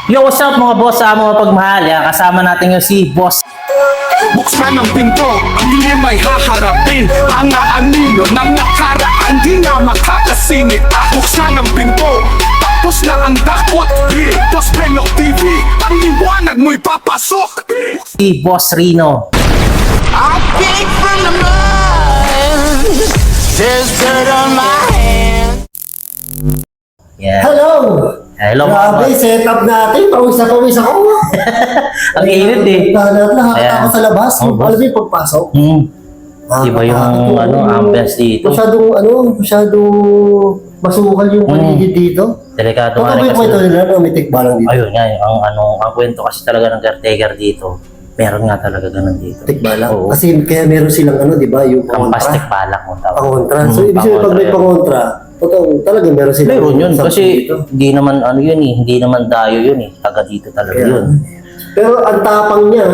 Yo, what's up mga boss sa mga pagmahal? Yan, kasama natin yung si Boss. Buksan ang pinto, hindi may haharapin ang aanino ng nakaraan, di na makakasingit. Buksan ang pinto, tapos na ang dakot. Dos Penok TV, ang liwanag mo'y papasok. Si Boss Rino. I came from the mud. There's dirt on my hands. Yeah. Hello! Hello mga Grabe, boss. set up natin. Pawis na pawis ako. Ang init eh. Lahat Ayan. ako sa labas. Oh, boss. Alam mo yung pagpasok. Iba yung ambience dito. Masyadong masukal yung paligid dito. Delikado nga Ano ba rin yung kwento kasi. nila na may tikbalang dito? Ayun nga, ang kwento kasi talaga ng caretaker dito. Meron nga talaga ganun dito. Tikbalang? Oo. Kasi kaya meron silang di ba, yung Kampas pangontra. tikbalak mo tawag. Pangontra. So, ibig sabihin pag may pangontra, totoo, talaga meron silang Meron yun something kasi dito. hindi naman hindi naman dayo yun eh. Taga dito talaga Kaya. yun. Pero ang tapang niya,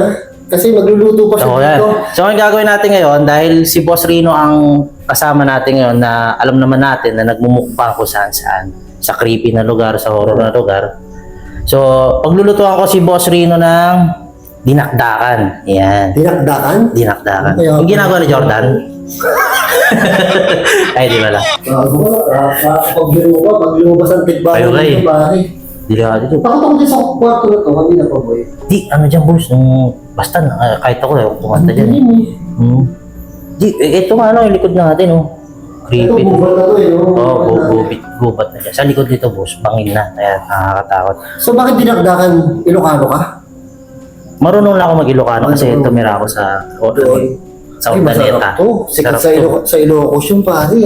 kasi magluluto pa siya So, yan. dito. So, ang gagawin natin ngayon, dahil si Boss Rino ang kasama natin ngayon na alam naman natin na nagmumukbang kung saan-saan. Sa creepy na lugar, sa horror na lugar. So, paglulutuan ko si Boss Rino ng dinakdakan. Yan. Dinakdakan? Dinakdakan. Kaya- Yung ginagawa ni Jordan. Ay, di ba lang? Pag lumabas ang tikbalang Ayun, dito, pare. Di ka dito. Takot ako din sa kwarto na to, kanina pa boy. Di, ano dyan, boss? Basta na, kahit ako, kumanta dyan. Di, ito nga, yung likod natin, oh. Ito, Creepy. bubal na to eh. no? Oo, gubat na dyan. Sa likod dito, boss, bangin na. Kaya nakakatakot. So bakit dinakdakan Ilocano ka? Marunong lang ako mag-Ilocano kasi tumira ako sa sa Ay, Urdaneta. masarap to. Sikat Sarap sa, to. sa Ilocos yung pare.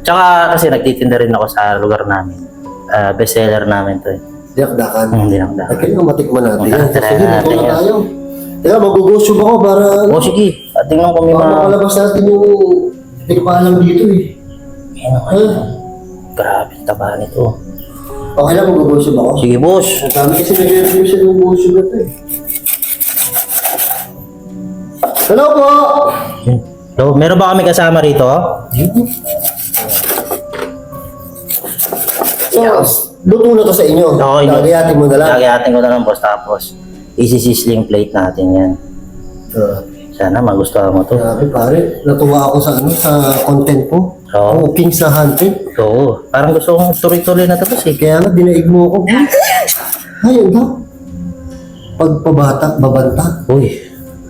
Tsaka kasi nagtitinda rin ako sa lugar namin. Bestseller namin to eh. Dinakdakan. Hindi lang Ay, kaya nga matikman natin yan. Tara, Sige, natin dito na yan. tayo. Teka, mag-gusog ako para O sige, tingnan ko may baka mga... makalabas natin yung tikbalang dito eh. Ayun, grabe, taba nito. Okay lang, mag-gusog ako. Sige, boss. Ang dami kasi nag-review siya ng gusog na to eh. Hello po! So, meron ba kami kasama rito? So, luto na to sa inyo. Oo, Lagayatin mo na lang. Lagayatin ko na lang, boss. Tapos, isi-sizzling plate natin yan. Sana magustuhan mo to. Grabe pare, natuwa ako sa content po. Oo. Oo, Kings na Hunted. Oo, parang gusto kong tuloy-tuloy na tapos eh. Kaya nga, dinaig mo ako. Ayun daw. Pagpabata, babanta. Uy,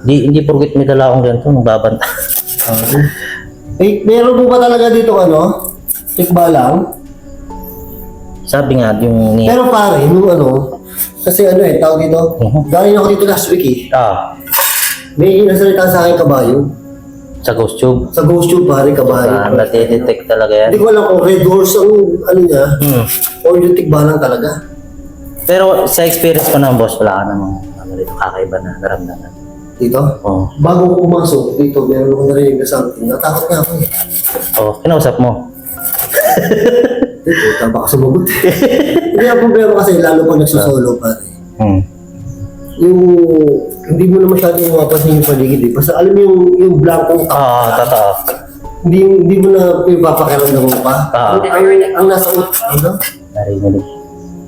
hindi porket may dala akong ganito, babanta. Eh, meron po ba talaga dito tikbalang? Sabi nga, yung ni... Pero pare, kasi tawag dito, galing ako dito last week eh. May nasalita sa akin kabayo. Sa ghost tube. Sa ghost tube pare, kabayo. Natidetect talaga yan. Hindi ko alam kung red horse ang niya, o yung tikbalang talaga. Pero sa experience ko naman, boss, wala ka namang dito, kakaiba na naramdaman. Dito? Oo. Bago ko pumasok dito, meron akong narinig na something. Natakot nga ako eh. Oh, kinausap mo. Dito, baka sumagot. Hindi ang problema kasi, lalo pag nagsusolo pare. Yung, hindi mo na masyadong mapapansin yung paligid eh. Basta alam mo yung blankong Oo, totoo. hindi mo na ipapakiramdam mo pa. Ang nasa Narinig.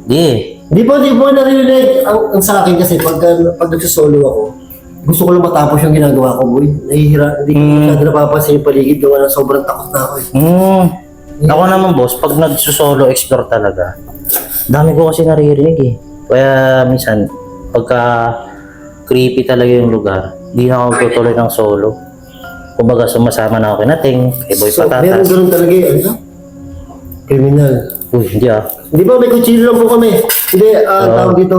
Di. Di po narinig ang sa akin kasi pag nagsusolo ako, gusto ko lang matapos yung ginagawa ko, boy. Hindi ko masyado napapansin yung paligid gawa na sobrang takot na ako eh. Ako naman, boss, pag nagsusolo explore talaga, dami ko kasi naririnig eh. Kaya minsan, pagka creepy talaga yung lugar, di na ako tutuloy ng solo. Kumbaga, sumasama na ako kay Nating, kay Boy So, meron Patatas. ganun talaga eh. Criminal. Uy, hindi ah. Di ba may kutsilyo lang po kami? Hindi, tawag dito.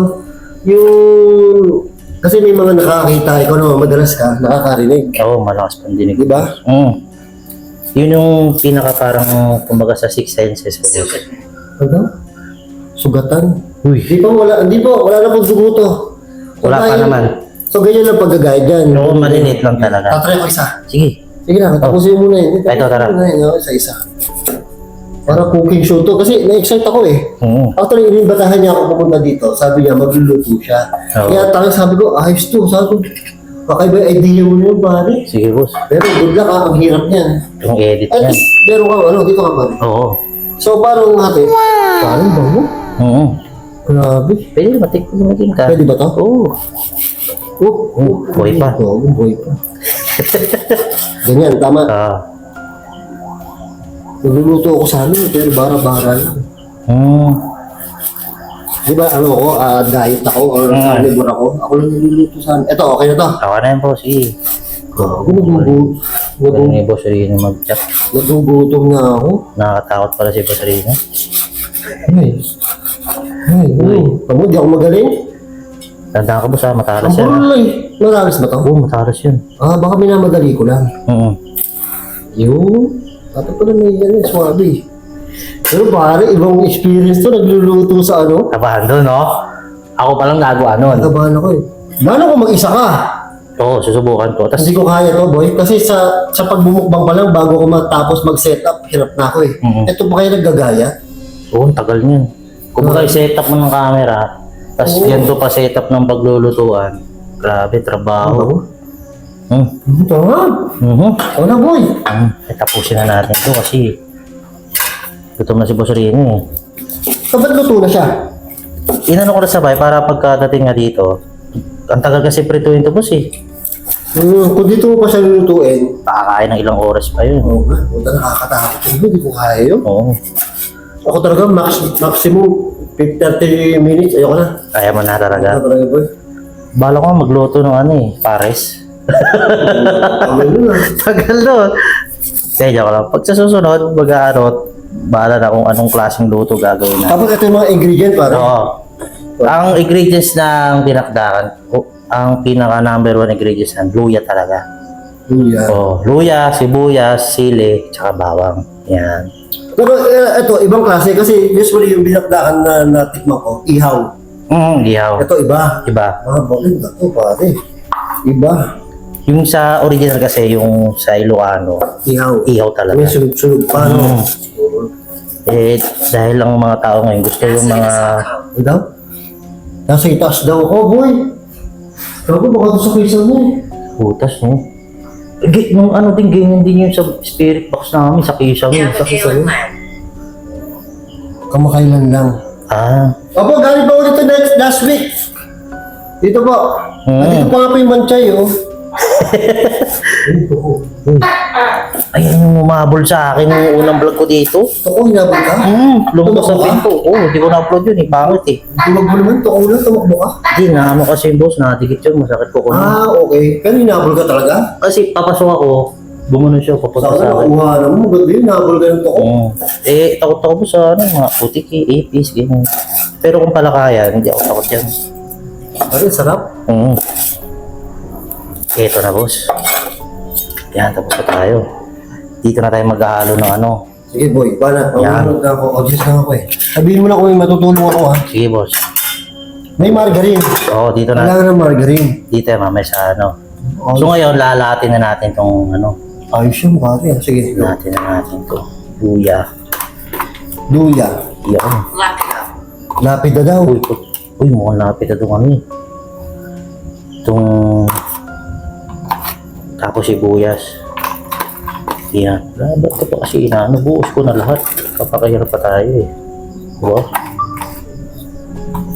Kasi may mga nakakita, ikaw naman madalas ka, nakakarinig. Oo, malakas pandinig. Di ba? Yun yung pinaka parang, kumbaga sa six senses ko. boss. Ano? Sugatan? Uy. Wala na pong dugo to. Wala pa naman. So, ganyan lang pag-guide yan. Oo, maliliit lang talaga. Tatry ko isa. Sige. Sige na, tapusin mo na yun. Ito, tara. Isa-isa. Para cooking show to. Kasi na-excite ako eh. Oo. Actually, inibatahan niya ako pumunta dito. Sabi niya, magluluto siya. Oo. Kaya talagang sabi ko, ayos to. Sabi ko, baka iba yung idea mo yun, pare. Sige, boss. Pero good luck ang hirap niyan. Yung edit At yan. least, meron ka, dito ka pare. Oo. So, paano natin? Parang bango. Oo. Grabe. Pwede matigin ka. Pwede ba to? Oo. Buhay pa. Oo, buhay pa. Ganyan, tama. Nagluluto ako sa amin, pero bara-bara lang. Di ba, ano ako, diet ako, or carnivore ako. Ako lang nagluluto sa amin. Ito, okay na to. Ako na yun, boss. Sige. Gago, Wala ni Boss Rino mag-chat. nagugutom na ako. Nakakatakot pala si Boss Rino. Ano, di ako magaling? Tandaan ka, boss, ha? Matalas Ang yan. Ha? bulay. Maralis ba to? Oo, matalas yun. Baka minamadali ko lang. Yun. Dapat pala may yan, swabe. Pero pare, ibang experience to, nagluluto sa ano. Tabahan doon, no? Ako palang gagawa nun. Nagabahan ako eh. Lalo kung mag-isa ka. Oo, susubukan ko. Tapos, Hindi ko kaya to, boy. Kasi sa pagbumukbang pa lang, bago ko matapos mag-setup, hirap na ako eh. Ito pa kayo naggagaya? oo, ang tagal niyan. Kung baga i-setup mo ng camera, tapos ganito pa setup ng paglulutuan. Grabe, trabaho. Tama. Wala, boy. Tapusin na natin ito kasi gutom na si Boss Rino eh. Kaba't luto na siya? Inano ko na sabay para pagkadating nga dito, ang tagal kasi prituin to, boss eh. Kung dito mo pa siya lulutuin, Pakakain ng ilang oras pa yun. oo nga, puta nakakatakot yun, hindi ko kaya yun. Oo. Ako talaga, maximum 30 minutes, ayoko na. Kaya mo na Ano talaga. talaga, boy? Bala ko nga magluto ng ano eh, pares. Ano yun ah. Tagal doon. Kaya joke lang. Pag sa susunod, mag-aarot, bahala na kung anong klaseng luto gagawin na. Kapag ito yung mga ingredient, pare. Oo. Ang ingredients ng pinakdakan, ang pinaka number 1 ingredients ng luya talaga. Luya. Oh, luya, sibuyas, sili, tsaka bawang. Yan. Pero ito, ibang klase kasi usually yung binakdakan na natikman ko, ihaw. Ihaw. Ito iba. Iba. Bakit na to, pare? Iba. Yung sa original kasi, yung sa Ilocano, Ihaw. ihaw talaga. May sunod-sunod pa, no? Eh, dahil ang mga tao ngayon gusto yung mga... Ano daw? Nasa itaas daw ako, boy. Sabi ko, baka ito sa kaysa mo eh. Putas, no? Yung ano din, ganyan din yung sa spirit box namin, sa kisang yun. Sa kaysa mo. Kamakailan lang. Opo, galing pa ulit ito last week. Dito po. Dito pa nga po yung manchay, oh. Ayan yung umabol sa akin yung unang vlog ko dito. Toko, hinabol ka? Lumabas sa pinto. Hindi ko na-upload yun eh, pangit eh. Tumakbo naman, toko lang, tumakbo ka. Hindi, naano kasi boss, nadikit yun, masakit ko na. Okay. Pero hinabol ka talaga? Kasi papasok ako, bumuno siya, papunta Saan sa ka akin. nakuha naman? Ba't yun? Hinabol ka ng toko? Takot ako sa ano, mga putik eh, apis, ganyan. Pero kung palakayan, hindi ako takot yan. Ay, sarap. Ito na boss. Yan, tapos na tayo. Dito na tayo maghahalo ng ano. Sige, boy. Bala. Yan. Pagkakulog na ako. Obvious na ako eh. Sabihin mo na kung may matutulong ako, ha? Sige boss. May margarine. Oo, dito na. Kailangan ng margarine. Dito mamaya sa ano. So ngayon, lalatin na natin tong ano. Ayos yun, pare. Sige. Natin na natin to. Luya. Luya. Yan. Lapid na daw. Uy, mukhang lapit na doon kami. Itong... Tapos sibuyas. Yan. Ba't ko pa kasi inaano? Buos ko na lahat. Kapakahirap pa tayo eh. Wow.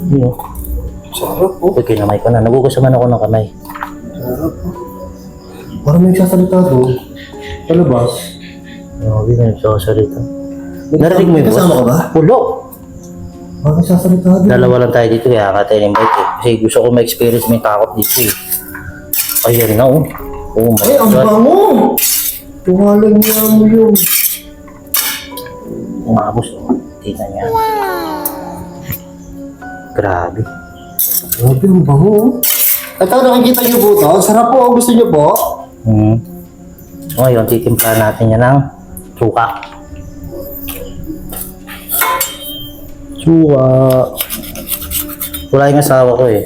Yun. Sarap po. Uy, kinamay ko na. Nagugas naman ako ng kamay. Sarap po. Parang may sasalita doon. Sa labas. Hindi na nagsasalita. Narinig mo yung boss? Kasama ka ba? Pulo. Parang may sasalita doon. Dalawa lang tayo dito kaya ka tayo invite eh. Kasi gusto ko ma-experience may takot dito eh. Ayan na oh. Oh my Ay, ang God. bango! Tumalan niya mo yun. Umabos oh. Tingnan niya. Grabe. Grabe, ang bango. Ito, nakikita niyo po ito. Sarap po. Gusto niyo po? Ngayon, titimplahan natin yan ng suka. Suka. Wala yung asawa ko eh.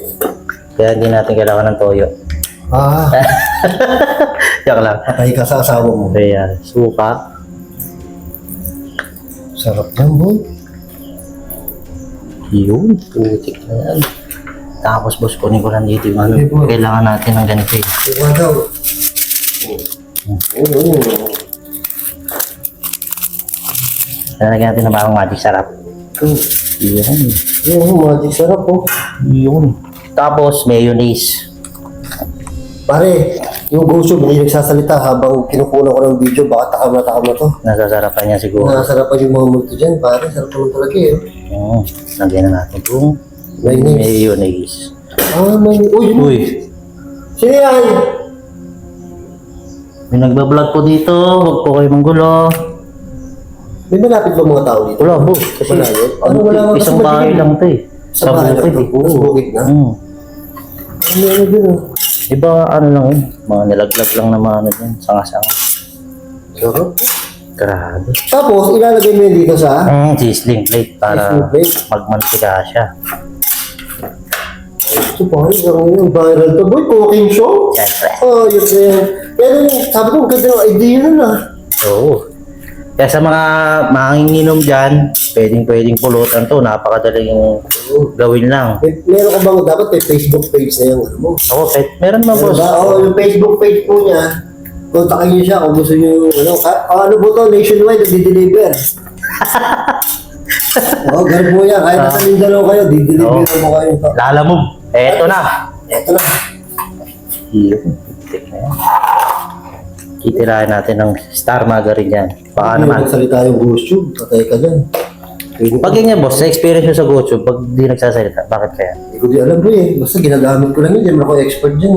Kaya hindi natin kailangan ng toyo. Yak lang. Patay ka sa asawa mo. Kaya, suka. Sarap yan, boy. Yun, putik na yan. Tapos boss, kunin ko lang dito yung ano. Okay, boy. Kailangan natin ng ganito eh. Diba daw? Oo. Lalagyan natin ng bagong magic sarap. Yun. Yung magic sarap po. Yun. Tapos, mayonnaise. Pare, yung goso, may nagsasalita habang kinukuha ko ng video, baka takam na to. Nasasarapan niya siguro. Nasarapan yung mga multo dyan, pare. Sarap naman talaga eh. Lagyan na natin itong Mayonnaise. mayonnaise. May... Uy, Uy, sino yan? may nagbablog po dito. Huwag po kayo manggulo. May malapit ba mga tao dito? Wala po. Kasi Malayo? Ano, wala nga. isang Mas bahay madilim. lang ito eh. Sa bahay lang ito? Oo. Sa bukid na? Ano dun ah? Iba ano lang yun. Mga nilaglag lang na mga ano dyan. Sanga-sanga. Sarap. Grabe. Tapos, ilalagay mo yun dito sa... Sizzling plate para Sizzling plate. magmantika siya. Ito pa, yung viral to. Boy, cooking show? Siyempre. Oh, yun na yan. Pero sabi ko, maganda ng idea nun ah. Oo. Kaya sa mga manginginom dyan, pwedeng pulutan to. Napakadaling gawin lang. Meron ka bang dapat may Facebook page na yung ano mo? Oo, meron naman boss. Oo, yung Facebook page po niya, kontakin niyo siya kung gusto niyo ano, ano po to, nationwide, nagdi-deliver. Oo, ganun po yan. Kahit nasa Mindanao kayo, di-deliver mo kayo. Lalamove. Eto na. Eto na. Yun. Tik na yan. Titirahin natin ng star margarine yan. Baka Ano naman. nagsalita yung GoTube, patay ka dyan. Pag ganyan boss, sa experience mo sa GoTube, pag di nagsasalita, bakit kaya? Hindi ko di alam po eh. Basta ginagamit ko lang yun. Hindi naman ako expert dyan.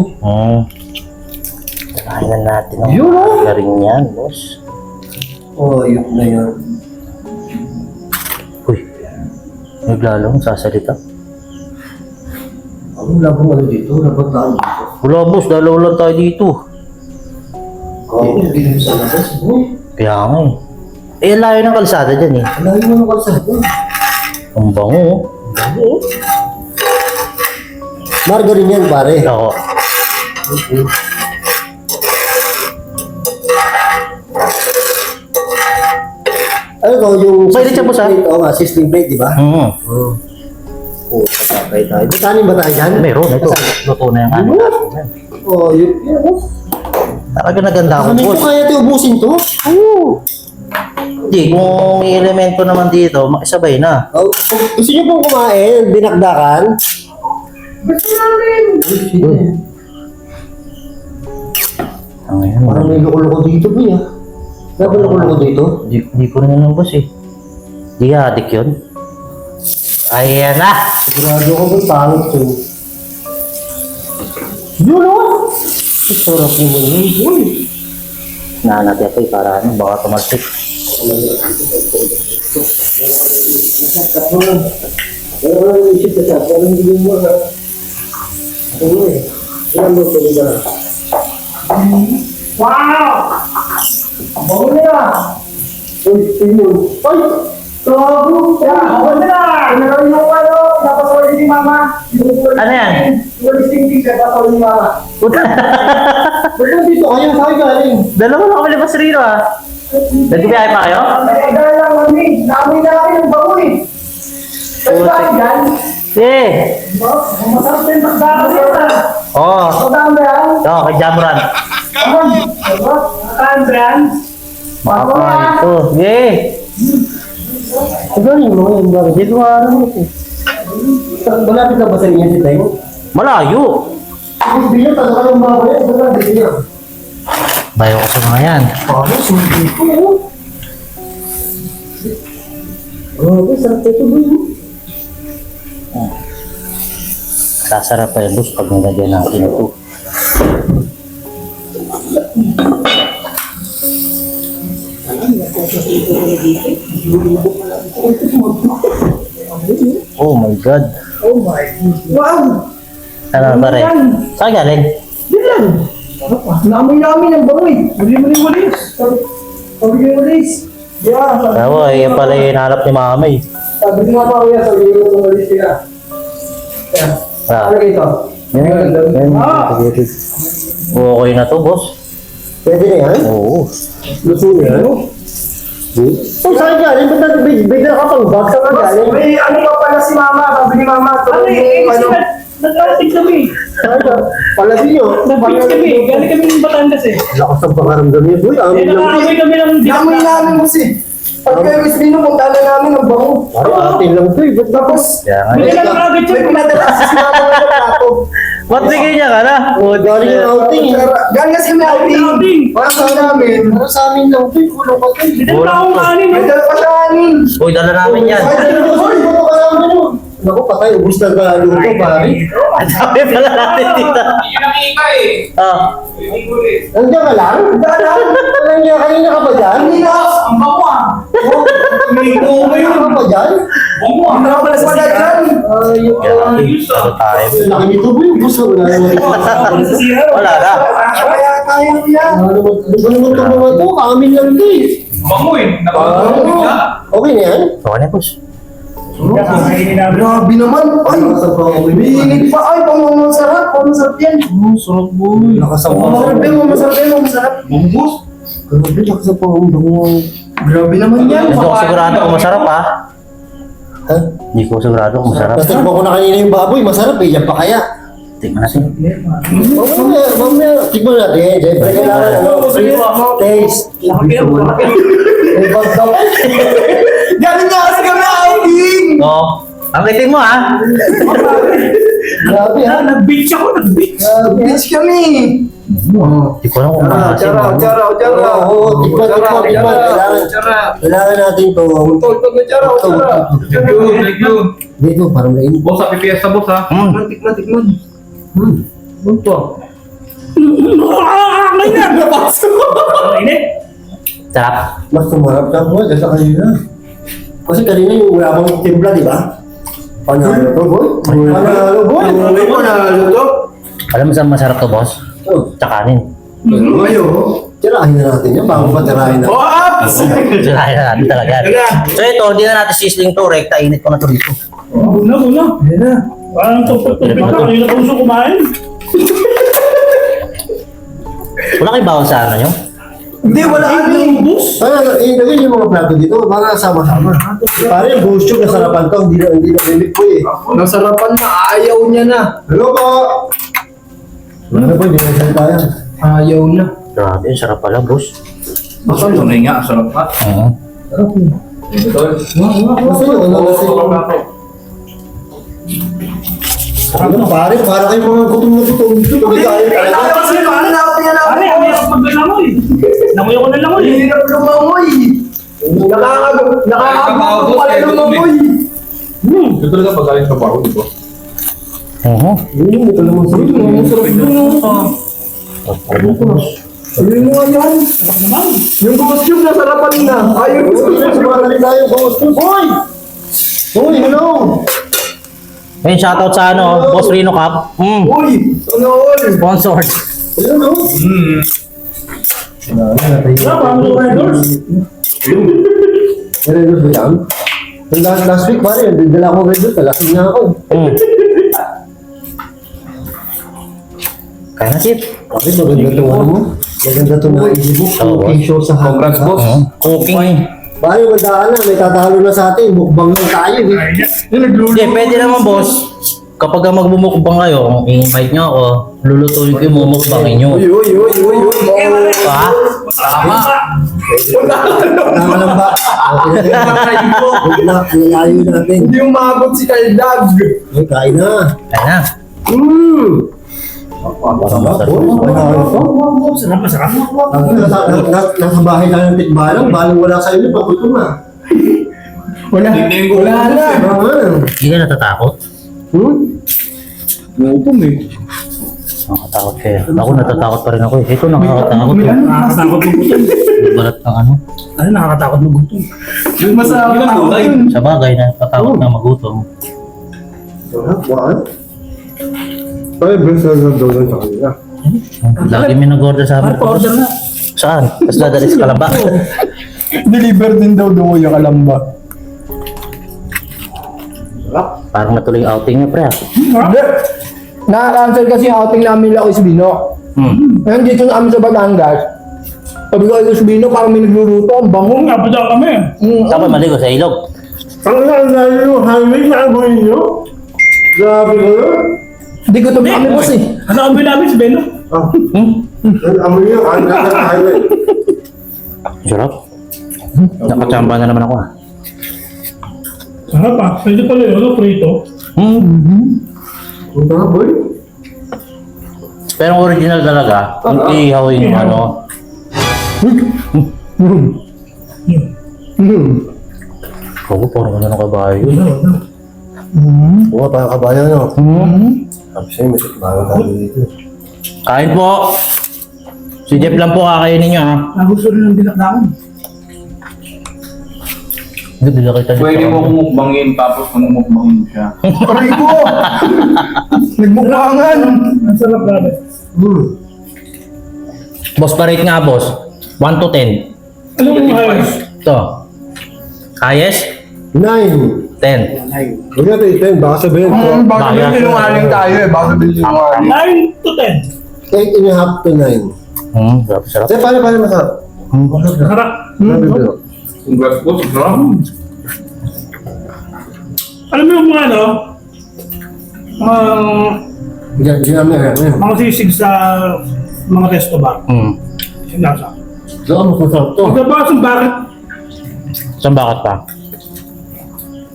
Tirahin na natin ng Yun, ah. margarine yan, boss. Oh, yun na yun. Uy, naglalong sasalita. Ang labong ano dito, labang tao dito. Wala boss, dalaw lang tayo dito. Oo, hindi sa labas. Boy, Kaya nga eh. Eh, layo ng kalsada dyan eh. alayin mo ng kalsada. Ang bango. Margarine yan, pare. Oo. Okay. Ano to, yung... Pwede siya po sa- Oo nga, sizzling plate, di ba? Oo. Oo, patay tayo. May kanin ba tayo dyan? Meron, ito. Luto na yung ano. Oo, yun. Talaga naganda ako, Ano ito boss. kaya ito ubusin to? Oo. Hindi, kung may elemento naman dito, makisabay na. Oh, gusto niyo pong kumain, binakdakan? Gusto namin. Ang yan, Parang may loko-loko dito po ya. Wala ba loko-loko dito? Di ko rin alam, boss eh. Di adik yun. Ayan na! Sigurado ko ba pangit to? Yun o! Sarap naman yun. Uy! Nahanap ako eh, para ano, baka tumalsik. Pero isip ka siya, pero hindi mo na. Ano eh? Ilan mo ito na? Wow! Bango nila! Uy, Timon! Ay! Gago! Ako na! Nagawin mo ano? Napasawin ni Mama! Ano yan? Yung listing siya, napasawin ni Mama! Ba't dito kayo? Saan galing? Dalawa na kami labas rito ah. Nagbibiyahe pa kayo? Nagdala lang kami! Naamoy na kami ng bango eh! Kasi bakit yan? Eh! Masarap din magdala dito! Oo. Magdala ba yan? Oo, kay Jamran. Kaan brand? Makakain ito. Eh! Galing mo yung gawin. Hindi ko alam ito. Malapit na ba sa inyo si Teng? Malayo. Bilyo, taga ka ng mga yan. Baga, bilyo. Bayo ko sa mga yan. Ano, sundi ko yun. Okay, sarap ito ba yun? Sasarap pa yung bus pag nilagyan natin ito. Oh my God. Wow! Ano ba rin? Saan galing? Yun lang. Naamoy namin ang bango eh. Muli-muli-mulis. Muli-mulis. Yeah, Tawa, yan pala yung hinahanap ni Mama eh. sabi ko nga pa kuya, sabi ko mulis sila. Ah. Ano ito? Yan. Okay na to, boss. Pwede na yan? Oo. Luto na yan? Oh, saan galing? Ba't bigla ka pang bag? Saan ka galing? May ano pa pala si Mama. Sabi ni Mama. Ano eh? Nagkarating kami. Palabi nyo. Nag-beach kami. Galing kami ng Batangas eh. Lakas ang pangaramdam niyo. Boy, amin lang. Nakakaway kami ng Amin namin mo si. Pag kayo Espino, punta na namin ang bango. Parang atin lang to eh. Ba't Tapos, Kaya nga. Bigyan lang agad may pinadala sa sinama ng plato. Ba't bigay niya ka na? galing yung outing eh. Galing kasi kami outing. outing. Para sa namin. Para sa amin lang to eh. Kulang pa to eh. Bigyan lang akong kanin. May dala pa siya anin. Uy, dala namin yan. Ay, dito ko kasama nyo. Naku, patay. Ubus na ka luto, pare. Ang dami pala natin dito. Ah, Nandiyan ka lang? Nandiyan ka, kanina ka ba dyan? Ang bango ah. Kanina ka ba dyan? Ang bango pala sa dyan. Ayun ka. ano tayo? Laki nito ba yung ubus na wala naman. Wala na. Kaya tayo yan. Ano ba naman ito mga to? Amin lang to eh. Okay na yan? Okay na, boss. Kakainin namin. Grabe naman. Ay, bihinig pa. Ay, masarap. Masarap yan. Sarap boy. Nakasama. Masarap yan. Masarap yan. Masarap. Grabe, nakasama ang bango. Grabe naman yan. Hindi ko sigurado kung masarap ha. Ha? Hindi ko sigurado kung masarap. Natikman ko na kanina yung baboy, masarap eh. Yan pa kaya. Tingnan natin. Mamaya, tikman natin. Siyempre, kailangan ano, taste. May bag daw. Galing nga kasi kami outing. Oo. Ang kiting mo ha. Grabe ha. Nag-beach ako, nag-beach. Beach kami. Hindi ko alam kung maasim. Oo, tikman. Kailangan natin to. Dito, parang mainit. Boss, happy fiesta, boss, ha? Tikman. Nakakakain na. Kainin. Sarap. Mas tumarap ka mo sa kanina. Kasi kanina yung wala bang timpla, di ba? Panalo to, boy. Panalo, boy. Panalo to. Alam mo saan masarap to, boss? Oh, Tsakanin. tirahin na natin yan. Bago pa tirahin na. Sirahin na natin talaga. So ito, hindi na natin sisling to. Rekta, init ko na to dito. Muna. Parang tupit-tupit na. Kanina ko gusto kumain. Wala kayo bawal sa ano nyo? Hindi, wala ano. Bus. Ilagay yung mga plato dito para sama-sama. Pare, yung ghost tube, nasarapan to. Hindi na bibig po eh. Nasarapan na, ayaw niya na. Hello po! Ano po, hindi na sila tayo. Ayaw na. Grabe, sarap pala, boss. Basta tunay nga, sarap ka. Oo. Kasi yun, ano kasi yung... Ano, pare, para kayo mga gutom na gutom. Pagkain talaga. Kasi paano na ako Pare, ang hirap maglalangoy. Nanguyo ko ng langoy. Hirap lumangoy. Nakakagawa pala lumangoy. Ito talaga pag-galing sa baho, di ba? Oo. Ito naman sa ito. Sabihin mo nga yan. Yung costume na sarapan na. Ayaw ko. Sumali tayo, ghost tube. Hoy! Hoy, hello! Ayun, shoutout sa ano, Boss Rino Cup. Uy, sana all. Sponsored. Hello, no? Wala, parang mga Red Doors. Red Doors ba yan? Yung last week, pare, dala ko Red Doors, talasing na ako. Kaya na, Chip. Bakit maganda itong ano mo? Maganda itong naisip mo. Oo. Cooking show sa hanggang. Congrats, boss. Cooking. Pare, magdaan na. May tatalo na sa atin. Mukbang lang tayo. Eh. Hindi, pwede naman, boss. Kapag magmumukbang kayo, i-invite nyo ako, lulutuin ko yung mumukbangin nyo. Uy. Pa? Tama. Tama lang ba? Okay na. Good luck. Lalayo natin. Hindi umabot si Kaldag. Ay, kain na. Kaya na. Parang masarap. Sarap. Nasa bahay tayo ng tikbalang. Balang wala sa inyo. Pagkuto na. Wala na. Hindi ka natatakot? Gutom eh. Nakakatakot kayo. Ako natatakot pa rin ako eh. Ito nakakatakot. Nakakatakot ng gutom. Balat ng ano. Ano, nakakatakot ng gutom. Yung masarap na ako yun. Sa bagay, natatakot na magutom. Bakit? Ay, best na daw sa kanila. Lagi may nag-order sa amin. Pa-order na. Saan? Tapos dadali sa Kalamba. Deliver din daw doon yung kalamba. Parang natuloy yung outing niya, pre. Hindi. Na-cancel kasi yung outing namin lang Isbino. Ngayon dito na kami sa Batangas. Sabi ko kay Isbino, parang may nagluluto. Ang bango. Nga pa dyan kami. Dapat maligo sa ilog. Ang layo yung highway na ang buhay nyo? Grabe kayo. Hindi ko kami boss eh. Ano ang namin si Beno? Ang amoy nyo, ang ganda ng highway. Sarap. Nakachamba na naman ako ah. Sarap ah. Pwede pala yun, ano, prito. Ang tanga, boy. Pero ang original talaga, kung ihawin yung ano. Oo, parang ano ng kabayo. Oo, parang kabayan, no? Sabi sa'yo, may tikbaran tayo dito. Kain po! Si Jeff lang po kakainin nyo ha. Gusto rin ng dinakdakan. Hindi, bila kita dito. Pwede mo kumukbangin tapos kumukbangin mo siya. Aray ko! Nagmukbangan! Ang sarap grabe. Boss, pa-rate nga boss. 1 to 10. Ano yung ayos? Ito. Highest? 9. 10. Huwag natin i-10, baka sabihin ko. Baka sabihin sinungaling tayo eh. Baka sabihin sinungaling. 9 to 10. 8.5 to 9. Sarap, sarap. Kasi paano masarap? Sarap. Grabe, bro. Congrats po, sarap. Alam mo yung mga ano? Mga sisig sa mga resto ba? Sinasa. So, mas masarap to. Pagkabas yung bakit? Saan bakit pa?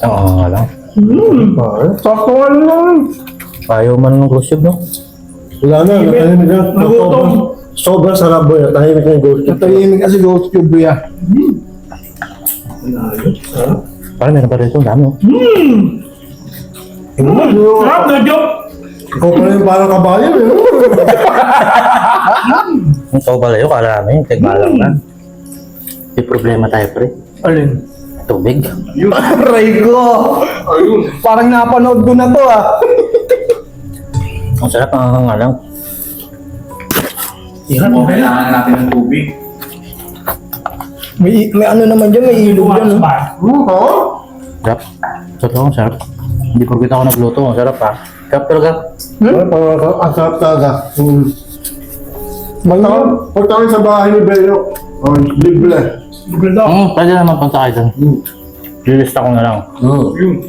Oo nga lang. Sakto ka lang. Ayaw man ng cruise no? Wala na, natahimik na. Nagutom. Sobrang sarap, boy. Natahimik na yung ghost. Natahimik kasi Ghost Cube ya. Parang meron pa rin ito. Ang dami oh. Sarap na joke. Ikaw pa rin parang kabayo, eh. Ang tao pala yun, kala namin. Tigbalang na. May problema tayo pre. Alin? Tubig. Aray ko! Ayun. Parang napanood ko na to ah. Ang sarap, ang nga lang. Kailangan natin ng tubig. May ano naman dyan, may ilog dyan. Oh. Sarap. Sarap ang sarap. Hindi porkit ako nagluto. Ang sarap ha. Sarap talaga. Ang sarap talaga. Pagtawin sa bahay ni Belo. Libre. Pwede naman punta kayo dun. Lilista ko na lang. Yun.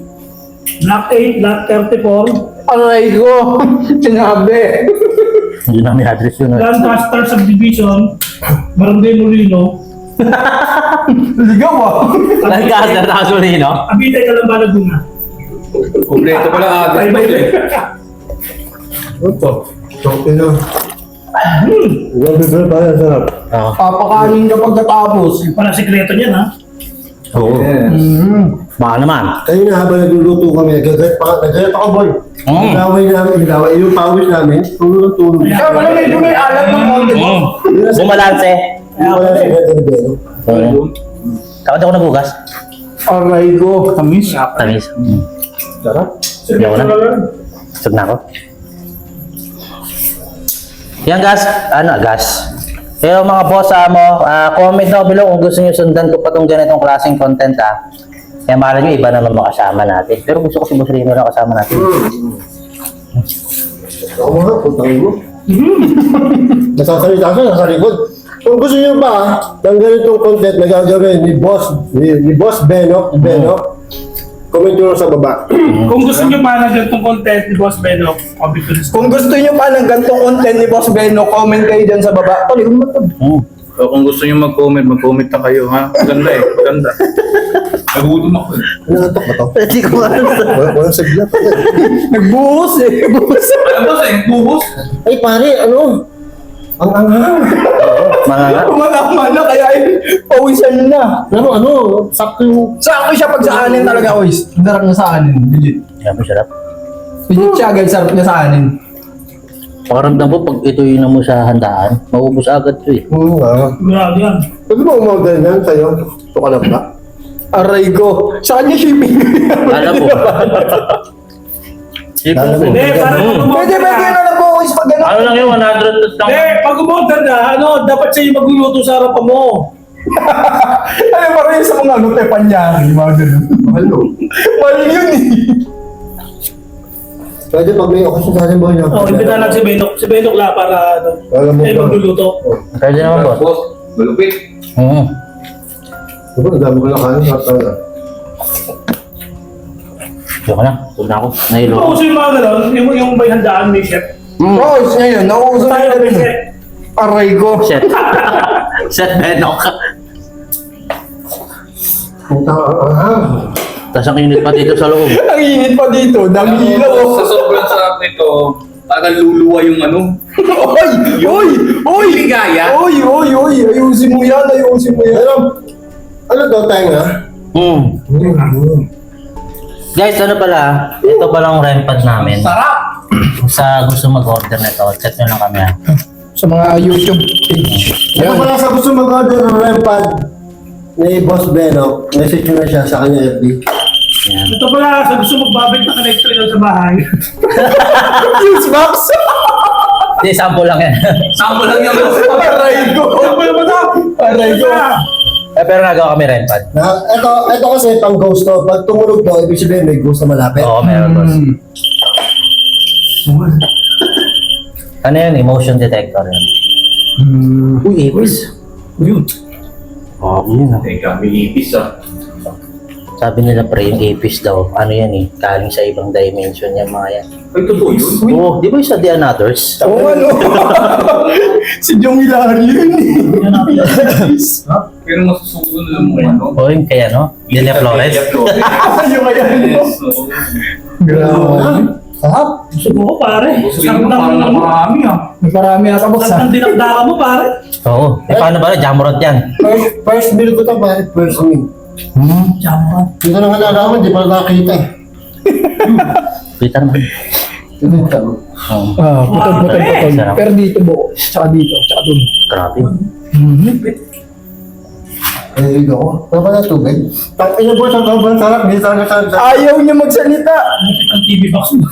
Block 8, Block 34. Aray ko! Sinabi! Hindi namin address yun. Lancaster Subdivision. Barangay Molino. Ligaw ah! Lancaster na kasuli, no? Abitay ka lang ba Laguna? Kompleto pala address mo eh. Ito. Okay na. Grabe, bro. Tayo, sarap. Oo. Papakanin ka pagkatapos. Para sikreto niyan ha. Oo. Baka naman. Kayo na habang nagluluto kami, nagagayat ako, boy. Nagaway namin, yung pawis namin, tulong. Kaya pala medyo may alat ng konti mo. Bumalanse. Wala na si Belo. Takot ako nagugas. Aray ko. Tamis. Tamis. Sarap. Hindi ako na. Sag na ako. Yan gas. Ano, gas. Pero mga boss mo, comment down below kung gusto nyo sundan ko pa itong ganitong klaseng content ha. Kaya mahal nyo, iba naman makasama natin. Pero gusto ko si Boss Rino na kasama natin. Ako nga, puntangin mo. Nasasalita ka, nasa likod. Kung gusto nyo pa, ng ganitong content na gagawin ni Boss Beno, comment nyo lang sa baba. Kung gusto nyo pa na ganitong content ni Boss Beno, comment ko sa Kung gusto nyo pa ng gantong content ni Boss Beno, comment kayo dyan sa baba. Pali, So, kung gusto nyo mag-comment na kayo ha. Ganda eh, ganda. Nagutom ako eh. Nangatok ba to? Hindi ko alam. Walang saglat. nagbuhos eh. Nagbuhos. Alam mo sa buhos? Ay pare, ano? Ang anghang. Mga Umatama na, kaya pawisan na. Pero sakto yung... Sakto siya pag sa anin talaga, oys. Darap niya sa anin. Legit. Yan, masarap. Legit siya agad, sarap niya sa anin. Pakaramdam ko pag ito yun mo sa handaan, maubos agad to eh. Grabe yan. Pwede mo umorder yan sa'yo? Ito ka lang ba? Aray ko. Sa kanya shipping. Alam mo. Hindi, parang Pwede na lang po, oys, pag gano'n. Ano lang yun, 100 lang. Hindi, pag umorder na, dapat siya yung magluluto sa harapan mo. Ano pa rin sa mga tepanyari, mga gano'n. Ano? Mali yun eh. Pwede pag may okasyon sa atin, boy. Imbitahan natin si Benok. Si Benok lang para Alam mo ba? magluluto. Pwede naman boss. Boss, malupit. Diba, ang dami ko na kanin. Sarap talaga. Diyo ka na, tulad na ako. Nahilo ako. Nauso yung mga gano'n, yung may handaan, may chef. Oys, ngayon, nauuso na Tayo yun. may chef. Aray ko. Set. Set Benok. Tapos ang init pa dito sa loob. Ang init pa dito, dami ilaw. Sa sobrang sarap nito, tagal luluwa yung ano. Oy! Ligaya. Oy! Ayusin mo yan. Ano daw tayo nga? Guys, ano pala? Ito palang rempad namin. Sarap! Sa gusto mag-order nito, chat nyo lang kami ha. Sa mga YouTube page. Ito pala sa gusto mag-order ng rempad ni Boss Beno, message nyo na siya sa kanya FB. Yan. Ito pala, sa gusto magbabit ng electrical sa bahay. Fuse box! Hindi, sample lang yan. Sample lang yung Aray ko! Aray ko! Pero nagawa kami rempad. Ito kasi pang ghost to. Pag tumunog to, ibig sabihin may ghost na malapit. Oo, meron boss. Ano yun? Emotion detector yun. Uy, ipis. Yun. Oo, yun ah. Teka, may ipis ah. Sabi nila pre, yung ipis daw, ano yan eh, galing sa ibang dimension yung mga yan. Ay, totoo yun? Oo, di ba yung sa The Anothers? Oo, ano? Si Jong Hilario yun eh. Ha? Pero masusunod lang mo ano? Oo, yung kaya no? Delia Flores. Delia Flores. Yung kaya Yes, oo. Grabe. Sarap. Gusto mo pare. Gusto mo parang namarami ah. Marami ata box Sarap ha. ng dinakdaka mo pare. Oo, eh paano ba? Jamrod yan. First meal ko to, bakit first meal? Jamon. Dito na nga nalaman, di pa nakakita eh. Kita naman. Oo, Putol. Sarap. Pero dito buo. Tsaka dito. Tsaka dun. grabe. Eh, ako. Ano ba na tubig? Ino po, sa sobrang sarap. Hindi talaga sa... Ayaw niya magsalita. Ang TV box mo.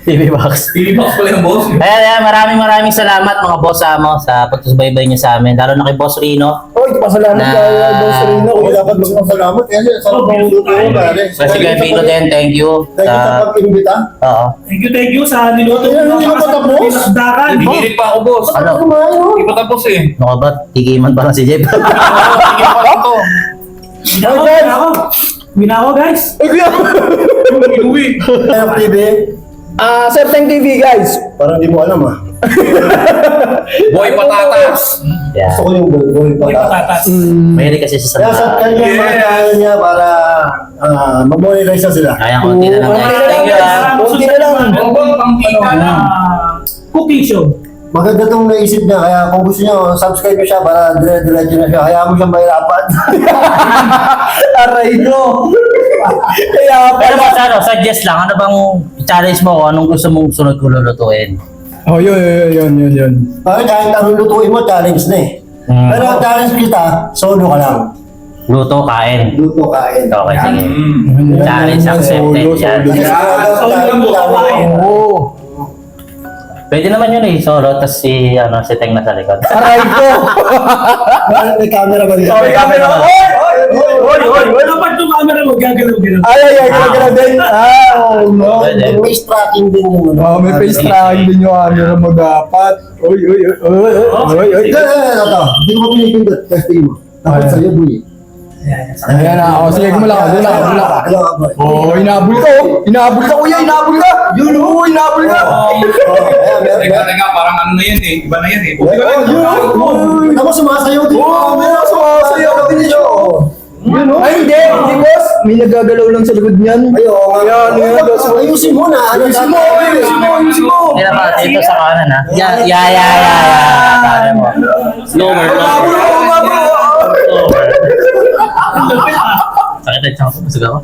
TV Box. TV box pala yung boss. Ayan, maraming salamat mga boss mo sa pagsubaybay niyo sa amin. Lalo na kay Boss Rino. Oy, pasalamat Na- kay Boss Rino. Ako dapat magpasalamat. Kasi sarap ang luto ko, pare. Kasi kay Pino din, thank you. Thank you sa pag-imbita. Oo. Thank you sa niluto Ayun, hindi pa tapos. Dinakdakan. Hinihirit pa ako boss. Ano? Kumain, oh. Hindi pa tapos eh. Ano ka ba? Tigiman pa lang si Jeff. Hindi pa lang to. Minako guys. Ay, kuya. Inuwi. Ayun, TV. Septeng TV guys. Parang di mo alam, ah. Boy patatas. Yeah. Gusto ko yung buhay May pa. patatas. Mahilig kasi sa Kaya sa salita. kanya, mga kaya niya para mag-monetize na sila. Kaya konti na lang guys. Thank you ah. Konti na lang. Ang pangkita na. Cooking show. Maganda itong naisip niya, kaya kung gusto niyo, subscribe niyo siya para dire-diretso na siya. Kaya mo siyang mahirapan. Aray ko. Kaya Pero pala. boss, ano, suggest lang, ano bang challenge mo kung anong gusto mong sunod ko lulutuin? Oh, yun. Bakit kahit anong lutuin mo, challenge na eh. Pero ang challenge kita, solo ka lang. Luto, kain. Luto, kain. Okay, sige. Mm. Challenge accepted yan. Solo lang mo kumain. Oo. Pwede naman yun eh, solo, tas si Teng na sa likod. Aray ko. May camera ba dito? May camera. Oy. Dapat yung camera mo, gagalaw-galaw. Ay, gala din. Oh, no. Pwede. May tracking din yung ano. Oh, may face tracking din yung camera mag-apat. Oy. Ito. Hindi mo pinipindot. Testing mo. Dapat sa'yo, buwi. Ayan na. Oh, sige, mula ka. Oh, inabol ka, kuya. Inabol ka. Yun, inabol ka. Teka, parang ano na yan eh. Iba na yan eh. Okay ba yan? Ako sumasayaw din. Meron sumasayaw ka din siya. Ay, hindi, boss. May nagagalaw lang sa likod niyan. Ayan. Ayusin mo na. Ayusin mo. Hindi naman, dito sa kanan ha. Yeah. Kaya mo. Lower. Sakit ang tiyan ko, busog ako.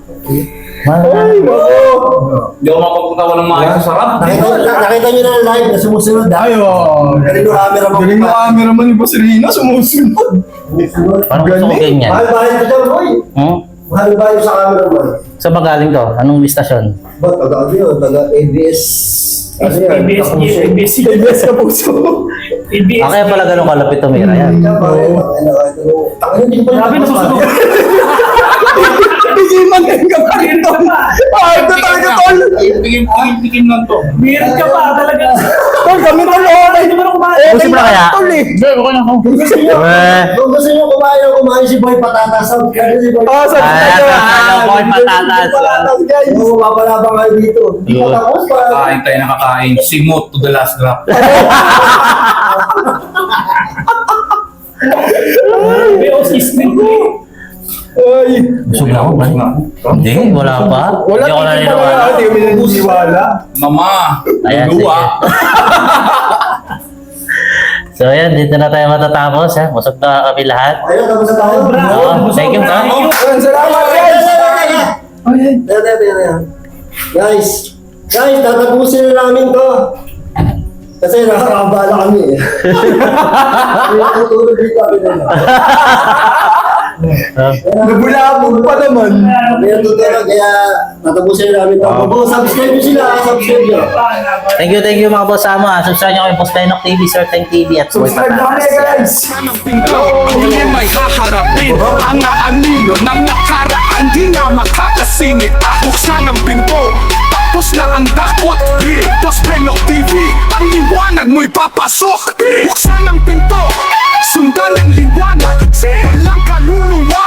Ay, nako. Hindi ako mapagpunta ng maayos sa sarap. Nakita nyo na live na sumusunod. Ayo. Galing yung camera mo. Galing na camera mo ni Boss Rino, sumusunod. Parang gusto ko ganyan. Mahal ba rin ka dyan, boy? Mahal ba rin sa camera mo? Saan ba galing to? Anong istasyon? Ba, taga-ano yun? Taga-ABS. Ano yan? ABS. ABS ka puso. Ah, kaya pala ganun kalapit tumira yan. Hindi ko Grabe, nasusunod. Bigiman ka pa rin, tol. Ay, ito talaga, tol. Tikim lang to. Meron ka pa talaga. Tol, kami tol, okay. Hindi mo na kumain. Busog na kaya? Tol, eh. Hindi, okay na ako. Kung gusto nyo kumain si Boy Patatas, kaya si Boy Sa Boy Patatas. guys. Oo, mapalabang kayo dito. Hindi pa tapos pa. Kakain tayo nakakain. Simot to the last drop. May assistant ko. Busog na ako, man. Hindi, wala pa. Wala, Hindi ako hindi naniniwala. pala. Hindi kami naniniwala. Mama, Ayan, luwa. So ayan, dito na tayo matatapos ha. Busog na kami lahat. Ayun, tapos na tayo. Oo, thank you, ha? Ayan, salamat guys! Ayan. Guys, tatapusin na namin to. Kasi nakakabala kami eh. May tutulog dito kami na. Nabulabog pa naman. May tutulog, kaya tatapusin na namin to. Subscribe nyo sila, subscribe nyo. Thank you mga boss Sama. Subscribe nyo kay Boss Lennox TV, Sir Tang TV at Boy Subscribe na kami Patatas. guys! Buksan ang pinto, hindi may haharapin ang aanino ng nakaraan, di na makakasingit. Buksan ang pinto, tapos na ang dakot. Boss Lennox TV, ang liwanag mo'y papasok. Buksan ang pinto, sundan ang liwanag, walang kaluluwa.